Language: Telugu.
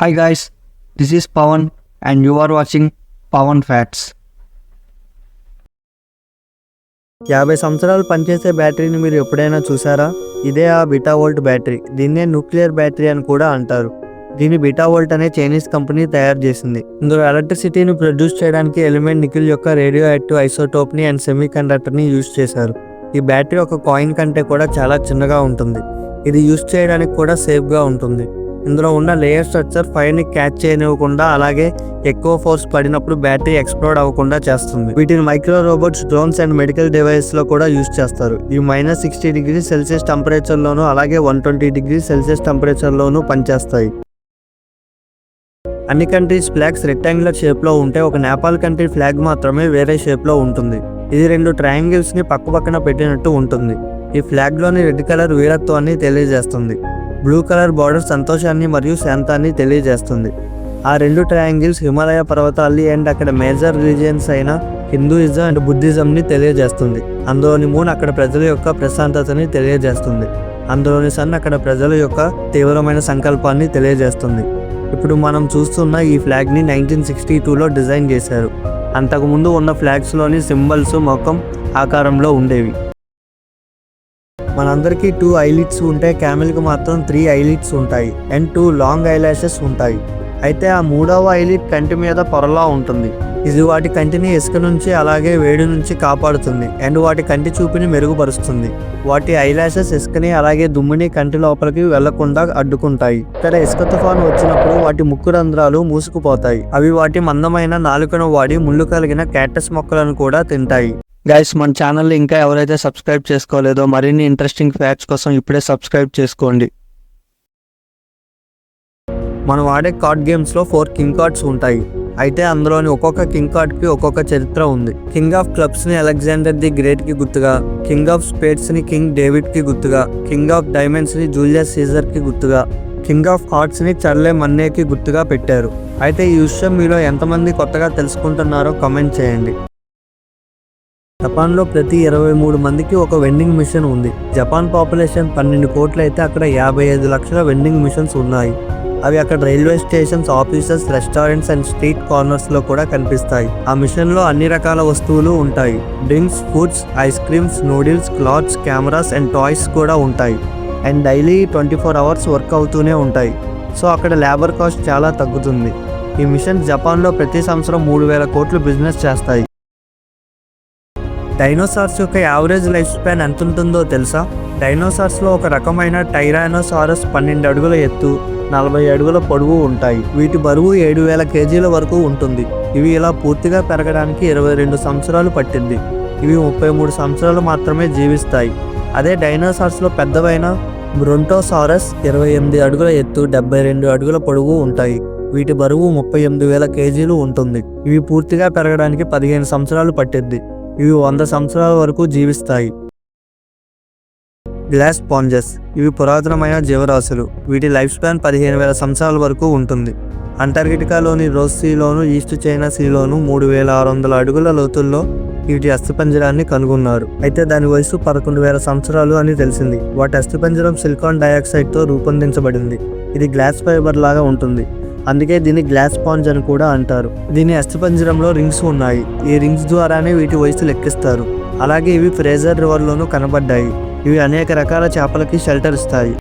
Hi guys, this is Pawan and you are watching Pawan Facts. 50 సంవత్సరాలు పనిచేసే బ్యాటరీని మీరు ఎప్పుడైనా చూసారా? ఇదే ఆ బిటావోల్ట్ బ్యాటరీ. దీన్నే న్యూక్లియర్ బ్యాటరీ అని కూడా అంటారు. దీన్ని బిటావోల్ట్ అనే చైనీస్ కంపెనీ తయారు చేసింది. ఇందులో ఎలక్ట్రిసిటీని ప్రొడ్యూస్ చేయడానికి ఎలిమెంట్ నికెల్ యొక్క రేడియో యాక్టివ్ ఐసోటోప్ని అండ్ సెమీ కండక్టర్ని యూజ్ చేశారు. ఈ బ్యాటరీ ఒక కాయిన్ కంటే కూడా చాలా చిన్నగా ఉంటుంది. ఇది యూజ్ చేయడానికి కూడా సేఫ్గా ఉంటుంది. ఇందులో ఉన్న లేయర్ స్ట్రక్చర్ ఫైర్ని క్యాచ్ చేయనివ్వకుండా అలాగే ఎక్కువ ఫోర్స్ పడినప్పుడు బ్యాటరీ ఎక్స్ప్లోడ్ అవ్వకుండా చేస్తుంది. వీటిని micro robots, drones and medical device లో కూడా యూజ్ చేస్తారు. ఇవి -60°C టెంపరేచర్ లోను అలాగే 120°C టెంపరేచర్ లోను పనిచేస్తాయి. అన్ని కంట్రీస్ ఫ్లాగ్స్ రెక్టాంగులర్ షేప్ లో ఉంటే ఒక నేపాల్ కంట్రీ ఫ్లాగ్ మాత్రమే వేరే షేప్ లో ఉంటుంది. ఇది 2 ట్రయాంగిల్స్ ని పక్కపక్కన పెట్టినట్టు ఉంటుంది. ఈ ఫ్లాగ్ లోని రెడ్ కలర్ వీరత్వాన్ని తెలియజేస్తుంది. బ్లూ కలర్ బార్డర్ సంతోషాన్ని మరియు శాంతాన్ని తెలియజేస్తుంది. ఆ 2 ట్రయాంగిల్స్ హిమాలయ పర్వతాల్ని అండ్ అక్కడ మేజర్ రిలీజియన్స్ అయిన హిందూయిజం అండ్ బుద్ధిజంని తెలియజేస్తుంది. అందులోని మూన్ అక్కడ ప్రజల యొక్క ప్రశాంతతని తెలియజేస్తుంది. అందులోని సన్ అక్కడ ప్రజల యొక్క తీవ్రమైన సంకల్పాన్ని తెలియజేస్తుంది. ఇప్పుడు మనం చూస్తున్న ఈ ఫ్లాగ్ని 1962లో డిజైన్ చేశారు. అంతకుముందు ఉన్న ఫ్లాగ్స్లోని సింబల్స్ మొఖం ఆకారంలో ఉండేవి. మనందరికీ 2 ఐలిడ్స్ ఉంటే క్యామెల్కి మాత్రం 3 ఐలిడ్స్ ఉంటాయి అండ్ 2 లాంగ్ ఐలాషెస్ ఉంటాయి. అయితే ఆ 3వ ఐలిడ్ కంటి మీద పొరలా ఉంటుంది. ఇది వాటి కంటిని ఇసుక నుంచి అలాగే వేడి నుంచి కాపాడుతుంది అండ్ వాటి కంటి చూపుని మెరుగుపరుస్తుంది. వాటి ఐలాషెస్ ఇసుకని అలాగే దుమ్ముని కంటి లోపలికి వెళ్లకుండా అడ్డుకుంటాయి. ఇక్కడ ఇసుక తుఫాను వచ్చినప్పుడు వాటి ముక్కు రంధ్రాలు మూసుకుపోతాయి. అవి వాటి మందమైన నాలుకను వాడి ముళ్ళు కలిగిన క్యాక్టస్ మొక్కలను కూడా తింటాయి. గైస్, మన ఛానల్ని ఇంకా ఎవరైతే సబ్స్క్రైబ్ చేసుకోలేదో మరిన్ని ఇంట్రెస్టింగ్ ఫ్యాక్ట్స్ కోసం ఇప్పుడే సబ్స్క్రైబ్ చేసుకోండి. మనం ఆడే కార్డ్ గేమ్స్లో 4 కింగ్ కార్డ్స్ ఉంటాయి. అయితే అందులోని ఒక్కొక్క కింగ్ కార్డ్కి ఒక్కొక్క చరిత్ర ఉంది. కింగ్ ఆఫ్ క్లబ్స్ని అలెగ్జాండర్ ది గ్రేట్కి గుర్తుగా, కింగ్ ఆఫ్ స్పేడ్స్ని కింగ్ డేవిడ్కి గుర్తుగా, కింగ్ ఆఫ్ డైమండ్స్ని జూలియస్ సీజర్కి గుర్తుగా, కింగ్ ఆఫ్ హార్ట్స్ని చర్లే మన్నేకి గుర్తుగా పెట్టారు. అయితే ఈ విషయం మీలో ఎంతమంది కొత్తగా తెలుసుకుంటున్నారో కామెంట్ చేయండి. జపాన్లో ప్రతి 23 మందికి ఒక వెండింగ్ మిషన్ ఉంది. జపాన్ పాపులేషన్ 12 కోట్లు అయితే అక్కడ 55 లక్షల వెండింగ్ మిషన్స్ ఉన్నాయి. అవి అక్కడ railway stations, offices, restaurants and street కార్నర్స్లో కూడా కనిపిస్తాయి. ఆ మిషన్లో అన్ని రకాల వస్తువులు ఉంటాయి. Drinks, foods, ice creams, noodles, clothes, cameras and toys కూడా ఉంటాయి. అండ్ డైలీ 24 అవర్స్ వర్క్ అవుతూనే ఉంటాయి. సో అక్కడ లేబర్ కాస్ట్ చాలా తగ్గుతుంది. ఈ మిషన్ జపాన్లో ప్రతి సంవత్సరం 3000 కోట్లు బిజినెస్ చేస్తాయి. డైనోసార్స్ యొక్క యావరేజ్ లైఫ్ స్పాన్ ఎంత ఉంటుందో తెలుసా? డైనోసార్స్లో ఒక రకమైన టైరానోసారస్ 12 అడుగుల ఎత్తు, 40 అడుగుల పొడవు ఉంటాయి. వీటి బరువు 7000 కేజీల వరకు ఉంటుంది. ఇవి ఇలా పూర్తిగా పెరగడానికి 22 సంవత్సరాలు పట్టింది. ఇవి 33 సంవత్సరాలు మాత్రమే జీవిస్తాయి. అదే డైనోసార్స్లో పెద్దవైన బ్రొంటోసారస్ 28 అడుగుల ఎత్తు, 72 అడుగుల పొడవు ఉంటాయి. వీటి బరువు 38,000 కేజీలు ఉంటుంది. ఇవి పూర్తిగా పెరగడానికి 15 సంవత్సరాలు పట్టింది. ఇవి 100 సంవత్సరాల వరకు జీవిస్తాయి. Glass sponges. ఇవి పురాతనమైన జీవరాశులు. వీటి లైఫ్ స్పాన్ 15,000 సంవత్సరాల వరకు ఉంటుంది. అంటార్కిటికాలోని రోస్ సీలోను, ఈస్ట్ చైనా సీలోను 3600 అడుగుల లోతుల్లో వీటి అస్థిపంజరాన్ని కనుగొన్నారు. అయితే దాని వయసు 11,000 సంవత్సరాలు అని తెలిసింది. వాటి అస్థిపంజరం సిలికాన్ డయాక్సైడ్తో రూపొందించబడింది. ఇది గ్లాస్ ఫైబర్ లాగా ఉంటుంది. అందుకే దీన్ని గ్లాస్ స్పాంజ్ అని కూడా అంటారు. దీని అస్థిపంజరంలో రింగ్స్ ఉన్నాయి. ఈ రింగ్స్ ద్వారానే వీటి వయసు లెక్కిస్తారు. అలాగే ఇవి ఫ్రేజర్ రివర్లోనూ కనబడ్డాయి. ఇవి అనేక రకాల చేపలకి షెల్టర్ ఇస్తాయి.